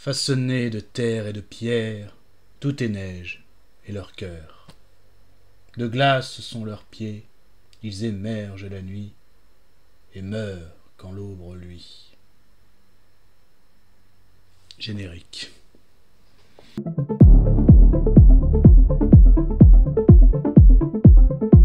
Façonnés de terre et de pierre, tout est neige, et leur cœur. De glace sont leurs pieds, ils émergent la nuit, et meurent quand l'aube luit. Générique.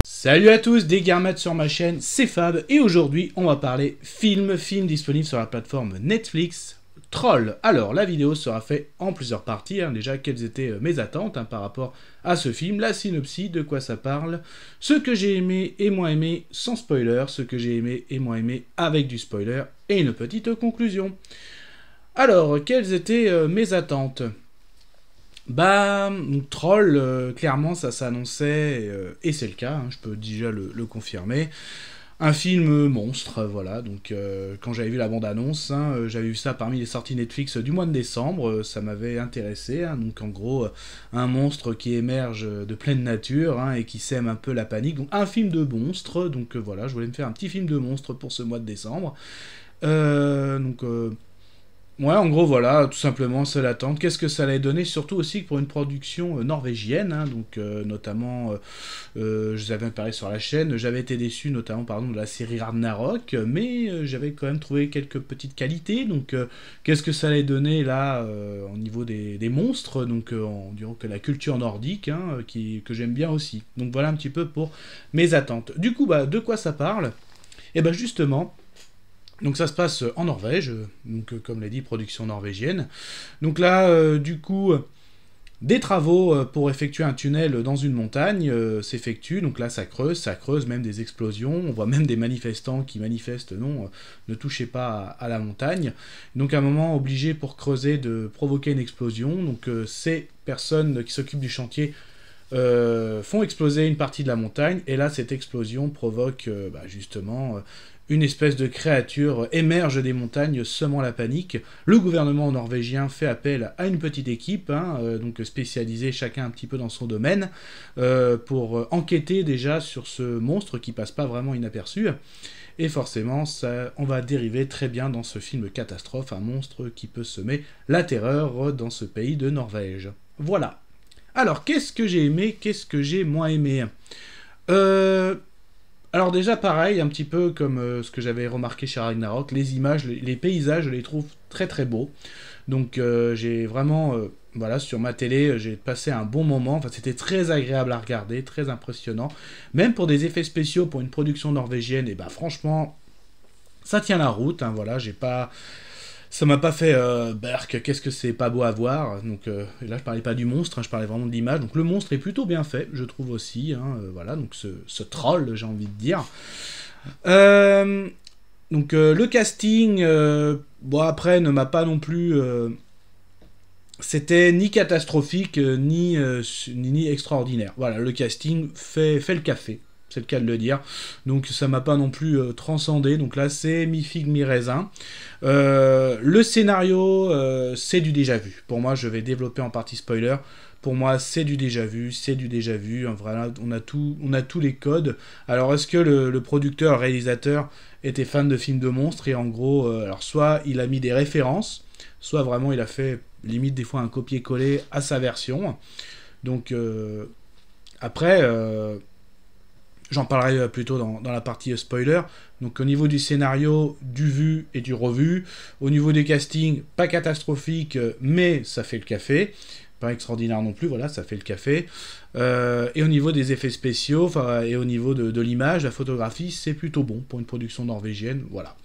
Salut à tous, des Garmates sur ma chaîne, c'est Fab, et aujourd'hui on va parler film disponible sur la plateforme Netflix, Troll. Alors la vidéo sera faite en plusieurs parties, déjà quelles étaient mes attentes par rapport à ce film, la synopsis, de quoi ça parle, ce que j'ai aimé et moins aimé sans spoiler, ce que j'ai aimé et moins aimé avec du spoiler, et une petite conclusion. Alors, quelles étaient mes attentes ? Troll, clairement ça s'annonçait, et c'est le cas, je peux déjà le confirmer. Un film monstre, voilà, donc quand j'avais vu la bande-annonce, j'avais vu ça parmi les sorties Netflix du mois de décembre, ça m'avait intéressé, donc en gros, un monstre qui émerge de pleine nature, et qui sème un peu la panique, donc un film de monstre, donc voilà, je voulais me faire un petit film de monstre pour ce mois de décembre. Ouais, en gros, voilà, tout simplement, c'est l'attente. Qu'est-ce que ça allait donner, surtout aussi que pour une production norvégienne, notamment, je vous avais parlé sur la chaîne, j'avais été déçu notamment, pardon, de la série Ragnarok, mais j'avais quand même trouvé quelques petites qualités, donc qu'est-ce que ça allait donner, là, au niveau des monstres, donc en disant que la culture nordique, que j'aime bien aussi. Donc voilà un petit peu pour mes attentes. Du coup, de quoi ça parle ? Et justement... Donc ça se passe en Norvège, donc comme l'a dit, production norvégienne. Donc là, du coup, des travaux pour effectuer un tunnel dans une montagne s'effectuent. Donc là, ça creuse, même des explosions. On voit même des manifestants qui manifestent, non, ne touchez pas à la montagne. Donc à un moment, obligé pour creuser de provoquer une explosion. Donc ces personnes qui s'occupent du chantier font exploser une partie de la montagne. Et là, cette explosion provoque justement... une espèce de créature émerge des montagnes, semant la panique. Le gouvernement norvégien fait appel à une petite équipe, donc spécialisée chacun un petit peu dans son domaine, pour enquêter déjà sur ce monstre qui passe pas vraiment inaperçu. Et forcément, on va dériver très bien dans ce film catastrophe, un monstre qui peut semer la terreur dans ce pays de Norvège. Voilà. Alors, qu'est-ce que j'ai aimé, qu'est-ce que j'ai moins aimé ? Alors déjà pareil, un petit peu comme ce que j'avais remarqué chez Ragnarok, les images, les paysages, je les trouve très très beaux. Donc j'ai vraiment, voilà, sur ma télé, j'ai passé un bon moment, enfin c'était très agréable à regarder, très impressionnant. Même pour des effets spéciaux, pour une production norvégienne, et franchement, ça tient la route, voilà, j'ai pas... Ça m'a pas fait Berk, qu'est-ce que c'est pas beau à voir. Donc et là je parlais pas du monstre, je parlais vraiment de l'image. Donc le monstre est plutôt bien fait, je trouve aussi. Voilà, donc ce troll, j'ai envie de dire. Le casting, après ne m'a pas non plus. C'était ni catastrophique ni extraordinaire. Voilà, le casting fait le café. C'est le cas de le dire. Donc ça m'a pas non plus transcendé. Donc là c'est mi-figue, mi-raisin. Le scénario, c'est du déjà-vu. Pour moi, je vais développer en partie spoiler. Pour moi, c'est du déjà-vu, Voilà, on a tous les codes. Alors, est-ce que le producteur, le réalisateur était fan de films de monstres ? Et en gros, alors soit il a mis des références, soit vraiment il a fait limite des fois un copier-coller à sa version. Donc, après... j'en parlerai plutôt dans la partie spoiler. Donc au niveau du scénario, du vu et du revu. Au niveau des castings, pas catastrophique, mais ça fait le café. Pas extraordinaire non plus, voilà, ça fait le café. Et au niveau des effets spéciaux, et au niveau de l'image, la photographie, c'est plutôt bon pour une production norvégienne, voilà.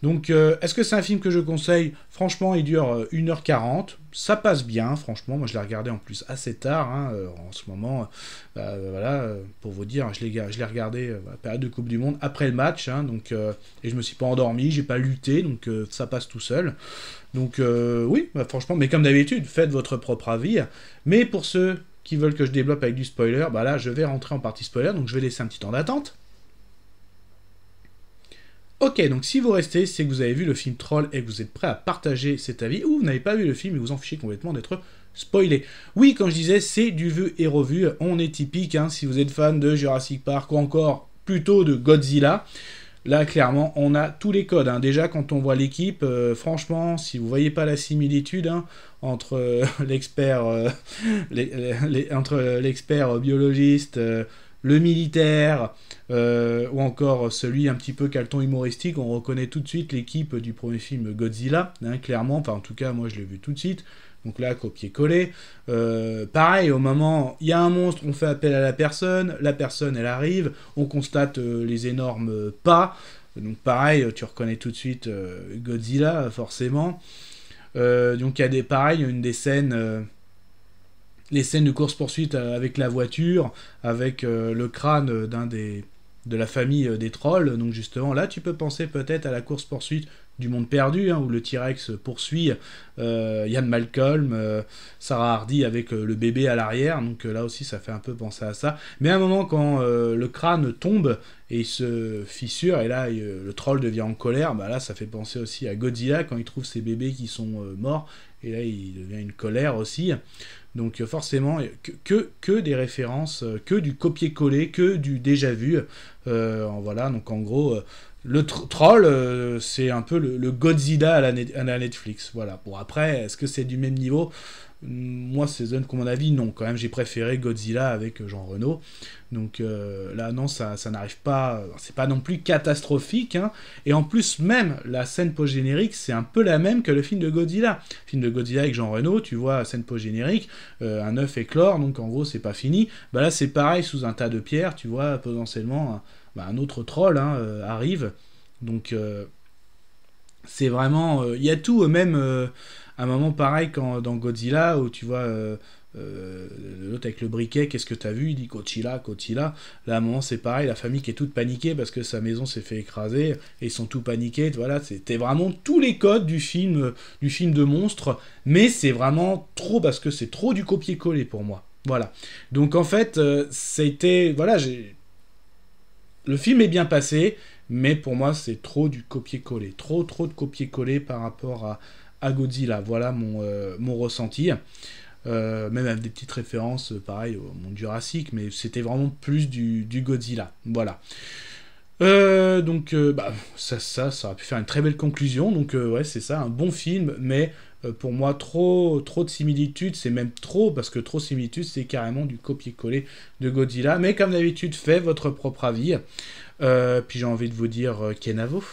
Donc, est-ce que c'est un film que je conseille ? Franchement, il dure 1h40. Ça passe bien, franchement. Moi, je l'ai regardé en plus assez tard, en ce moment. Voilà, pour vous dire, je l'ai regardé à la période de Coupe du Monde, après le match. Et je me suis pas endormi, j'ai pas lutté, donc ça passe tout seul. Donc, oui, franchement, mais comme d'habitude, faites votre propre avis. Mais pour ceux qui veulent que je développe avec du spoiler, là, je vais rentrer en partie spoiler, donc je vais laisser un petit temps d'attente. Ok, donc si vous restez, c'est que vous avez vu le film Troll et que vous êtes prêt à partager cet avis, ou vous n'avez pas vu le film et vous en fichez complètement d'être spoilé. Oui, comme je disais, c'est du vu et revu, on est typique, si vous êtes fan de Jurassic Park ou encore plutôt de Godzilla, Là, clairement, on a tous les codes. Hein. Déjà, quand on voit l'équipe, franchement, si vous voyez pas la similitude hein, entre l'expert entre l'expert biologiste, le militaire, ou encore celui un petit peu qui a le ton humoristique, on reconnaît tout de suite l'équipe du premier film Godzilla, hein, clairement. Enfin, en tout cas, moi, je l'ai vu tout de suite. Donc là, copier-coller. Pareil, au moment, il y a un monstre, on fait appel à la personne, elle arrive, on constate les énormes pas. Donc pareil, tu reconnais tout de suite Godzilla, forcément. Donc il y a pareil, une des scènes... les scènes de course-poursuite avec la voiture, avec le crâne de la famille des trolls. Donc justement, là, tu peux penser peut-être à la course-poursuite du monde perdu, hein, où le T-Rex poursuit Ian Malcolm, Sarah Hardy avec le bébé à l'arrière. Donc là aussi, ça fait un peu penser à ça. Mais à un moment, quand le crâne tombe et il se fissure, et là, le troll devient en colère, bah là, ça fait penser aussi à Godzilla quand il trouve ses bébés qui sont morts. Et là, il devient une colère aussi. Donc forcément, que des références, que du copier-coller, que du déjà-vu. Voilà, donc en gros, le troll, c'est un peu le Godzilla à la Netflix. Voilà. Bon, après, est-ce que c'est du même niveau ? Moi, c'est zone comme mon avis, non. Quand même, j'ai préféré Godzilla avec Jean Reno. Donc là, non, ça n'arrive pas... C'est pas non plus catastrophique. Hein. Et en plus, même, la scène post-générique, c'est un peu la même que le film de Godzilla. Le film de Godzilla avec Jean Reno, tu vois, scène post-générique, un œuf éclore, donc en gros, c'est pas fini. Bah là, c'est pareil, sous un tas de pierres, tu vois, potentiellement, un autre troll hein, arrive. Donc... c'est vraiment... Il y a tout, même un moment pareil quand, dans Godzilla, où tu vois l'autre avec le briquet, qu'est-ce que t'as vu ? Il dit Godzilla, Godzilla. Là, à un moment, c'est pareil, la famille qui est toute paniquée parce que sa maison s'est fait écraser, et ils sont tout paniqués. Voilà, c'était vraiment tous les codes du film de monstre, mais c'est vraiment trop, parce que c'est trop du copier-coller pour moi. Voilà. Donc en fait, c'était... Voilà, le film est bien passé, mais pour moi, c'est trop du copier-coller. Trop de copier-coller par rapport à Godzilla. Voilà mon ressenti. Même avec des petites références, pareil, au monde Jurassique, mais c'était vraiment plus du Godzilla. Voilà. Donc, ça aurait pu faire une très belle conclusion. Donc, ouais, c'est ça, un bon film, mais pour moi, trop de similitudes, c'est même trop, parce que trop de similitudes, c'est carrément du copier-coller de Godzilla. Mais comme d'habitude, faites votre propre avis. Puis j'ai envie de vous dire Kenavo.